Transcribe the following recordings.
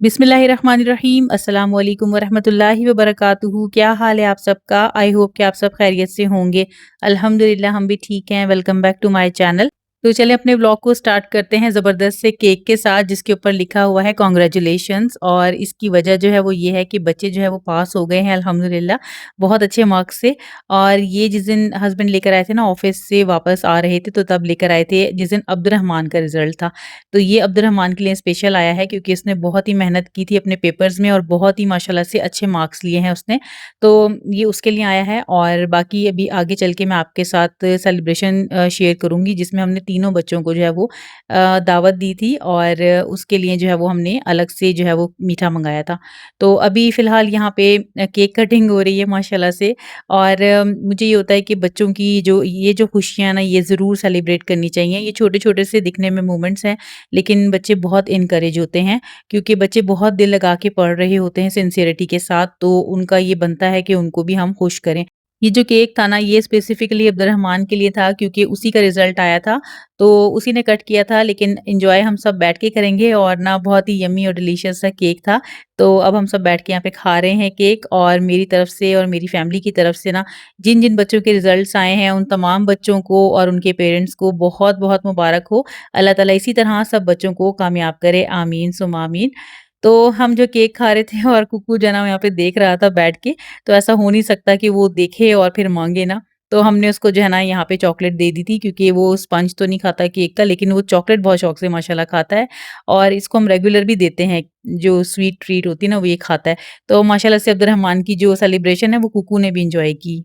बिस्मिल्लाहिर्रहमानिर्रहीम अस्सलाम वालेकुम वरहमतुल्लाहि वबरकातुहू। क्या हाल है आप सबका? आई होप कि आप सब खैरियत से होंगे। अल्हम्दुलिल्लाह हम भी ठीक हैं। Welcome back to my channel. तो चलिए अपने व्लॉग को स्टार्ट करते हैं ज़बरदस्त से केक के साथ, जिसके ऊपर लिखा हुआ है कांग्रेचुलेशंस। और इसकी वजह जो है वो ये है कि बच्चे जो है वो पास हो गए हैं अल्हम्दुलिल्लाह, बहुत अच्छे मार्क्स से। और ये जिस दिन हस्बैंड लेकर आए थे ना ऑफिस से वापस आ रहे थे, तो तब लेकर आए थे जिस दिन अब्दुर्रहमान का रिजल्ट था। तो ये अब्दुर्रहमान के लिए स्पेशल आया है क्योंकि उसने बहुत ही मेहनत की थी अपने पेपर्स में और बहुत ही माशाल्लाह से अच्छे मार्क्स लिए हैं उसने। तो ये उसके लिए आया है। और बाकी अभी आगे चल के मैं आपके साथ सेलिब्रेशन शेयर करूँगी, जिसमें हमने तीनों बच्चों को जो है वो दावत दी थी और उसके लिए जो है वो हमने अलग से जो है वो मीठा मँगाया था। तो अभी फ़िलहाल यहाँ पे केक कटिंग हो रही है माशाल्लाह से। और मुझे ये होता है कि बच्चों की जो खुशियाँ ना ये ज़रूर सेलिब्रेट करनी चाहिए। ये छोटे-छोटे से दिखने में मोमेंट्स हैं, लेकिन बच्चे बहुत इनकरेज होते हैं क्योंकि बच्चे बहुत दिल लगा के पढ़ रहे होते हैं सिंसियरिटी के साथ, तो उनका ये बनता है कि उनको भी हम खुश करें। ये जो केक था ना, ये स्पेसिफिकली अब्दुर्रहमान के लिए था क्योंकि उसी का रिज़ल्ट आया था, तो उसी ने कट किया था। लेकिन एन्जॉय हम सब बैठ के करेंगे और ना बहुत ही यम्मी और डिलीशियस सा केक था। तो अब हम सब बैठ के यहाँ पे खा रहे हैं केक। और मेरी तरफ से और मेरी फैमिली की तरफ से ना जिन-जिन बच्चों के रिज़ल्ट्स आए हैं, उन तमाम बच्चों को और उनके पेरेंट्स को बहुत-बहुत मुबारक हो। अल्लाह ताला इसी तरह सब बच्चों को कामयाब करे, आमीन सुम्मा आमीन। तो हम जो केक खा रहे थे और कुक्कू जो है ना यहाँ पे देख रहा था बैठ के, तो ऐसा हो नहीं सकता कि वो देखे और फिर माँगे ना। तो हमने उसको जो है ना यहाँ पे चॉकलेट दे दी थी क्योंकि वो स्पंज तो नहीं खाता केक का, लेकिन वो चॉकलेट बहुत शौक से माशाल्लाह खाता है। और इसको हम रेगुलर भी देते हैं, जो स्वीट ट्रीट होती है ना वो ये खाता है। तो माशाल्लाह से अब्दुर्रहमान की जो सेलिब्रेशन है वो कुक्कू ने भी एन्जॉय की।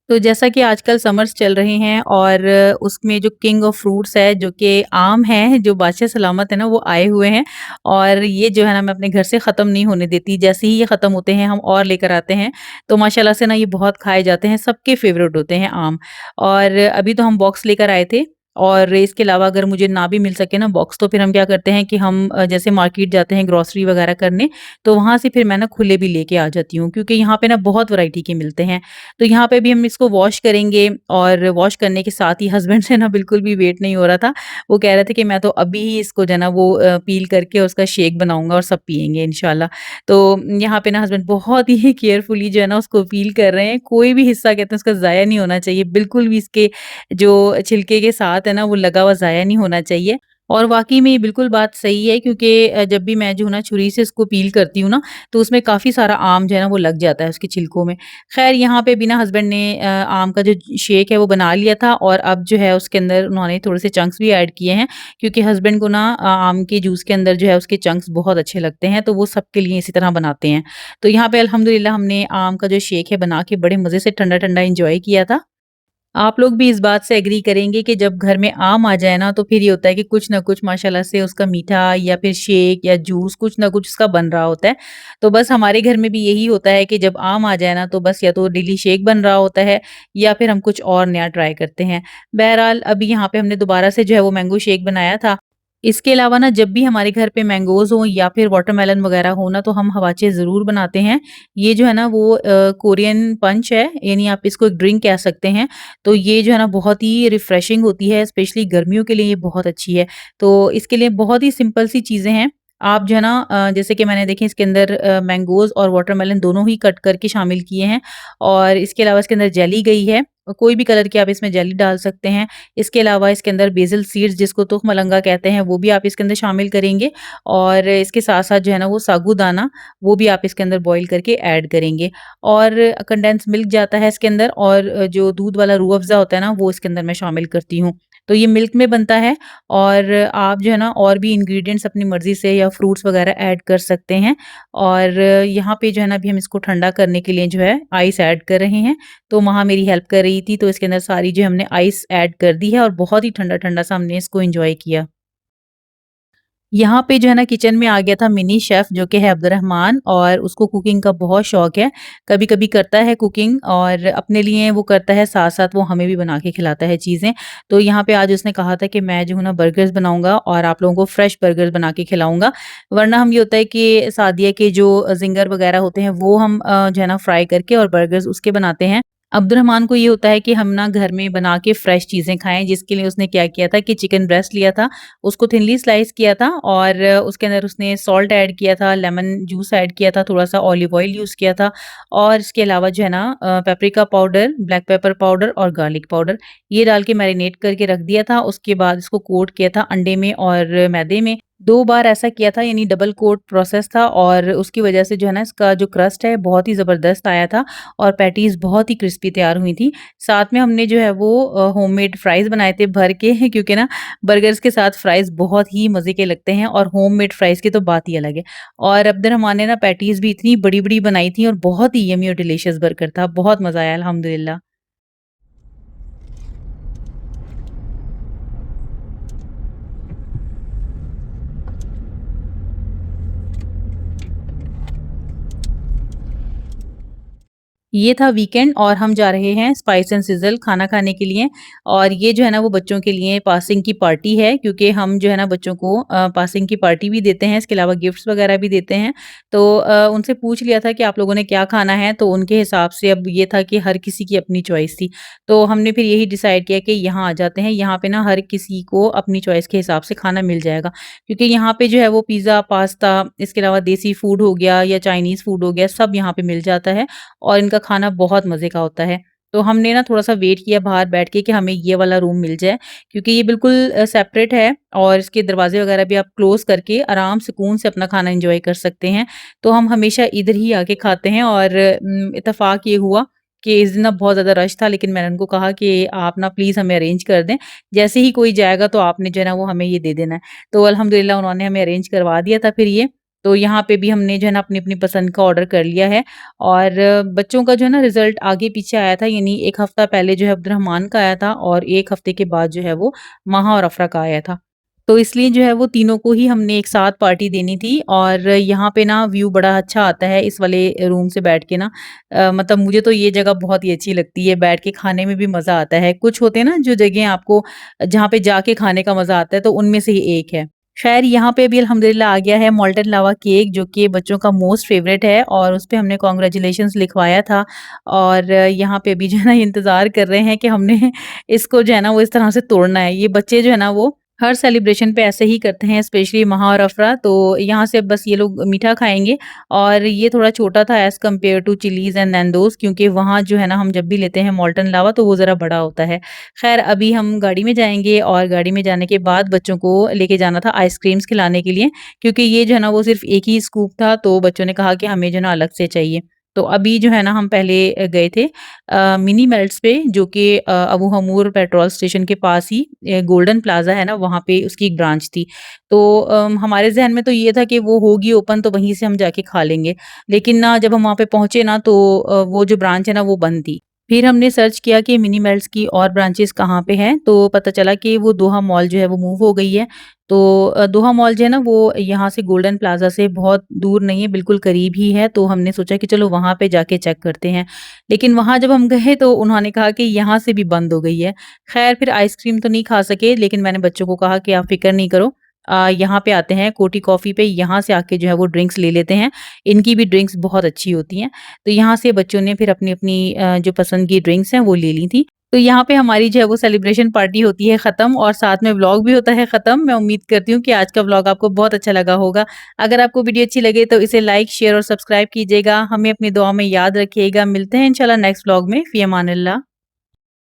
तो जैसा कि आजकल समर्स चल रहे हैं और उसमें जो किंग ऑफ फ्रूट्स है जो कि आम है, जो बादशाह सलामत है ना वो आए हुए हैं। और ये जो है ना मैं अपने घर से ख़त्म नहीं होने देती, जैसे ही ये ख़त्म होते हैं हम और लेकर आते हैं। तो माशाल्लाह से ना ये बहुत खाए जाते हैं, सबके फ़ेवरेट होते हैं आम। और अभी तो हम बॉक्स लेकर आए थे। और इसके अलावा अगर मुझे ना भी मिल सके ना बॉक्स, तो फिर हम क्या करते हैं कि हम जैसे मार्केट जाते हैं ग्रोसरी वग़ैरह करने, तो वहाँ से फिर मैं ना खुले भी लेके आ जाती हूँ क्योंकि यहाँ पे ना बहुत वैरायटी के मिलते हैं। तो यहाँ पे भी हम इसको वॉश करेंगे और वॉश करने के साथ ही हस्बैंड से ना बिल्कुल भी वेट नहीं हो रहा था। वो कह रहे थे कि मैं तो अभी ही इसको जो है ना वो पील करके उसका शेक बनाऊँगा और सब पिएँगे इंशाल्लाह। तो यहाँ पे ना हस्बैंड बहुत ही केयरफुली जो है ना उसको पील कर रहे हैं। कोई भी हिस्सा कहते हैं उसका ज़ाया नहीं होना चाहिए। बिल्कुल भी इसके जो छिलके के साथ है ना वो लगा हुआ ज़ाया नहीं होना चाहिए। और वाक़ई में ये बिल्कुल बात सही है क्योंकि जब भी मैं जो है ना छुरी से इसको पील करती हूँ ना, तो उसमें काफ़ी सारा आम जो है ना वो लग जाता है उसके छिलकों में। ख़ैर यहाँ पे भी ना हस्बैंड ने आम का जो शेक है वो बना लिया था और अब जो है उसके अंदर उन्होंने थोड़े से चंक्स भी ऐड किए हैं क्योंकि हस्बैंड को ना आम के जूस के अंदर जो है उसके चंक्स बहुत अच्छे लगते हैं, तो वो सबके लिए इसी तरह बनाते हैं। तो यहाँ पे अल्हम्दुलिल्लाह हमने आम का जो शेक है बना के बड़े मज़े से ठंडा-ठंडा एन्जॉय किया था। आप लोग भी इस बात से एग्री करेंगे कि जब घर में आम आ जाए ना तो फिर ये होता है कि कुछ ना कुछ माशाल्लाह से उसका मीठा या फिर शेक या जूस कुछ ना कुछ उसका बन रहा होता है। तो बस हमारे घर में भी यही होता है कि जब आम आ जाए ना तो बस या तो डेली शेक बन रहा होता है या फिर हम कुछ और नया ट्राई करते हैं। बहरहाल अभी यहाँ पे हमने दोबारा से जो है वो मैंगो शेक बनाया था। इसके अलावा ना जब भी हमारे घर पे मैंगोज़ हों या फिर वाटरमेलन वग़ैरह हो ना, तो हम हवाचे ज़रूर बनाते हैं। ये जो है ना वो कोरियन पंच है, यानी आप इसको एक ड्रिंक कह सकते हैं। तो ये जो है ना बहुत ही रिफ्रेशिंग होती है, स्पेशली गर्मियों के लिए ये बहुत अच्छी है। तो इसके लिए बहुत ही सिंपल सी चीज़ें हैं। आप जो है ना जैसे कि मैंने देखिए इसके अंदर मैंगोज़ और वाटरमेलन दोनों ही कट करके शामिल किए हैं और इसके अलावा इसके अंदर जेली गई है। कोई भी कलर की आप इसमें जेली डाल सकते हैं। इसके अलावा इसके अंदर बेसिल सीड्स जिसको तुख मलंगा कहते हैं, वो भी आप इसके अंदर शामिल करेंगे और इसके साथ-साथ जो है ना वो साबूदाना, वो भी आप इसके अंदर बॉयल करके ऐड करेंगे। और कंडेंस मिल्क जाता है इसके अंदर और जो दूध वाला रूह अफ़ज़ा होता है ना, वो इसके अंदर मैं शामिल करती हूँ। तो ये मिल्क में बनता है और आप जो है ना और भी इंग्रीडिएंट्स अपनी मर्ज़ी से या फ्रूट्स वग़ैरह ऐड कर सकते हैं। और यहाँ पे जो है ना अभी हम इसको ठंडा करने के लिए जो है आइस ऐड कर रहे हैं। तो वहाँ मेरी हेल्प कर रही थी, तो इसके अंदर सारी जो हमने आइस ऐड कर दी है और बहुत ही ठंडा-ठंडा सा हमने इसको एन्जॉय किया। यहाँ पे जो है ना किचन में आ गया था मिनी शेफ़ जो कि है अब्दुर्रहमान और उसको कुकिंग का बहुत शौक है। कभी-कभी करता है कुकिंग और अपने लिए वो करता है, साथ-साथ वो हमें भी बना के खिलाता है चीज़ें। तो यहाँ पे आज उसने कहा था कि मैं जो हूँ ना बर्गर्स बनाऊँगा और आप लोगों को फ्रेश बर्गर्स बना के खिलाऊँगा। वरना हम ये होता है कि सादिया के जो ज़िंगर वग़ैरह होते हैं वो हम जो है ना फ्राई करके और बर्गर्स उसके बनाते हैं। अब्दुर्रहमान को ये होता है कि हम ना घर में बना के फ्रेश चीज़ें खाएँ, जिसके लिए उसने क्या किया था कि चिकन ब्रेस्ट लिया था, उसको थिनली स्लाइस किया था और उसके अंदर उसने सॉल्ट ऐड किया था, लेमन जूस ऐड किया था, थोड़ा-सा ऑलिव ऑयल यूज़ किया था और इसके अलावा जो है ना paprika powder, black pepper powder और गार्लिक पाउडर, ये डाल के मैरिनेट करके रख दिया था। उसके बाद इसको कोट किया था अंडे में और मैदे में। 2 बार ऐसा किया था, यानी डबल कोट प्रोसेस था और उसकी वजह से जो है ना इसका जो क्रस्ट है बहुत ही ज़बरदस्त आया था और पैटीज़ बहुत ही क्रिस्पी तैयार हुई थी। साथ में हमने जो है वो होममेड फ्राइज़ बनाए थे भर के क्योंकि ना बर्गर्स के साथ फ्राइज़ बहुत ही मज़े के लगते हैं और होममेड फ्राइज़ की तो बात ही अलग है। और अब्दुर्रहमान ने ना पैटीज़ भी इतनी बड़ी-बड़ी बनाई थी और बहुत ही यम्मी और डिलीशियस बर्गर था। बहुत मज़ा आया अल्हम्दुलिल्लाह। ये था वीकेंड और हम जा रहे हैं स्पाइस एंड सिज़ल खाना खाने के लिए और ये जो है ना वो बच्चों के लिए पासिंग की पार्टी है क्योंकि हम जो है ना बच्चों को पासिंग की पार्टी भी देते हैं, इसके अलावा गिफ्ट्स वगैरह भी देते हैं। तो उनसे पूछ लिया था कि आप लोगों ने क्या खाना है, तो उनके हिसाब से अब ये था कि हर किसी की अपनी चॉइस थी। तो हमने फिर यही डिसाइड किया कि यहाँ आ जाते हैं, यहाँ पे ना हर किसी को अपनी चॉइस के हिसाब से खाना मिल जाएगा। क्योंकि यहाँ पे जो है वो पिज़्ज़ा, पास्ता, इसके अलावा देसी फूड हो गया या चाइनीज़ फूड हो गया, सब यहाँ पे मिल जाता है। और इनका खाना बहुत मज़े का होता है। तो हमने ना थोड़ा-सा वेट किया बाहर बैठ के कि हमें ये वाला रूम मिल जाए क्योंकि ये बिल्कुल सेपरेट है और इसके दरवाज़े वगैरह भी आप क्लोज़ करके आराम सुकून से अपना खाना एन्जॉय कर सकते हैं। तो हम हमेशा इधर ही आके खाते हैं और इत्तेफ़ाक ये हुआ कि इस दिन ना बहुत ज़्यादा रश था लेकिन मैंने उनको कहा कि आप ना प्लीज़ हमें अरेंज कर दें। जैसे ही कोई जाएगा तो आपने जो है ना वो हमें ये दे देना है। तो अल्हम्दुलिल्लाह उन्होंने हमें अरेंज करवा दिया था फिर ये। तो यहाँ पे भी हमने जो है ना अपनी-अपनी पसंद का ऑर्डर कर लिया है और बच्चों का जो है ना रिज़ल्ट आगे-पीछे आया था, यानी 1 हफ़्ता पहले जो है अब्दुर्रहमान का आया था और 1 हफ़्ते के बाद जो है वो महा और अफ़रा का आया था। तो इसलिए जो है वो तीनों को ही हमने एक साथ पार्टी देनी थी और यहाँ पे ना व्यू बड़ा अच्छा आता है इस वाले रूम से बैठ के ना मतलब मुझे तो ये जगह बहुत ही अच्छी लगती है, बैठ के खाने में भी मज़ा आता है। कुछ होते हैं ना जो जगह आपको जहाँ पे जाके खाने का मज़ा आता है, तो उनमें से ही एक है। ख़ैर यहाँ पे भी अल्हम्दुलिल्लाह आ गया है मोल्टन लावा केक जो कि बच्चों का मोस्ट फ़ेवरेट है और उसपे हमने कांग्रेचुलेशंस लिखवाया था और यहाँ पे अभी जो है ना इंतज़ार कर रहे हैं कि हमने इसको जो है ना वो इस तरह से तोड़ना है। ये बच्चे जो है ना वो हर सेलिब्रेशन पे ऐसे ही करते हैं, स्पेशली महा और अफ़रा, तो यहाँ से बस ये लोग मीठा खाएँगे और ये थोड़ा छोटा था as compare to Chili's and Nando's क्योंकि वहाँ जो है ना हम जब भी लेते हैं मोल्टन लावा तो वो ज़रा बड़ा होता है। ख़ैर अभी हम गाड़ी में जाएँगे और गाड़ी में जाने के बाद बच्चों को लेके जाना था आइसक्रीम्स खिलाने के लिए क्योंकि ये जो है ना वो सिर्फ़ एक ही स्कूप था, तो बच्चों ने कहा कि हमें जो है ना अलग से चाहिए। तो अभी जो है ना हम पहले गए थे मिनी मेल्ट्स पे जो कि अबू हमूर पेट्रोल स्टेशन के पास ही गोल्डन प्लाज़ा है ना वहाँ पे उसकी एक ब्रांच थी। तो हमारे ज़हन में तो ये था कि वो होगी ओपन तो वहीं से हम जाके खा लेंगे। लेकिन ना जब हम वहाँ पे पहुँचे ना तो वो जो ब्रांच है ना वो बंद थी। फिर हमने सर्च किया कि मिनी मेल्ट्स की और ब्रांचेज़ कहाँ पे हैं, तो पता चला कि वो दोहा मॉल जो है वो मूव हो गई है। तो दोहा मॉल जो है ना वो यहाँ से गोल्डन प्लाज़ा से बहुत दूर नहीं है, बिल्कुल करीब ही है, तो हमने सोचा कि चलो वहाँ पे जाके चेक करते हैं। लेकिन वहाँ जब हम गए तो उन्होंने कहा कि यहाँ से भी बंद हो गई है। ख़ैर फिर आइसक्रीम तो नहीं खा सके लेकिन मैंने बच्चों को कहा कि आप फ़िक्र नहीं करो यहाँ पे आते हैं कोठी कॉफ़ी पे, यहाँ से आके जो है वो ड्रिंक्स ले लेते हैं। इनकी भी ड्रिंक्स बहुत अच्छी होती हैं। तो यहाँ से बच्चों ने फिर अपनी-अपनी जो पसंद की ड्रिंक्स हैं वो ले ली थी। तो यहाँ पे हमारी जो है वो सेलिब्रेशन पार्टी होती है ख़त्म और साथ में व्लॉग भी होता है ख़त्म। मैं उम्मीद करती हूँ कि आज का व्लॉग आपको बहुत अच्छा लगा होगा। अगर आपको वीडियो अच्छी लगे तो इसे लाइक, शेयर और सब्सक्राइब कीजिएगा। हमें अपनी दुआ में याद रखिएगा। मिलते हैं इंशाल्लाह नेक्स्ट व्लॉग में। फ़ी अमानिल्लाह।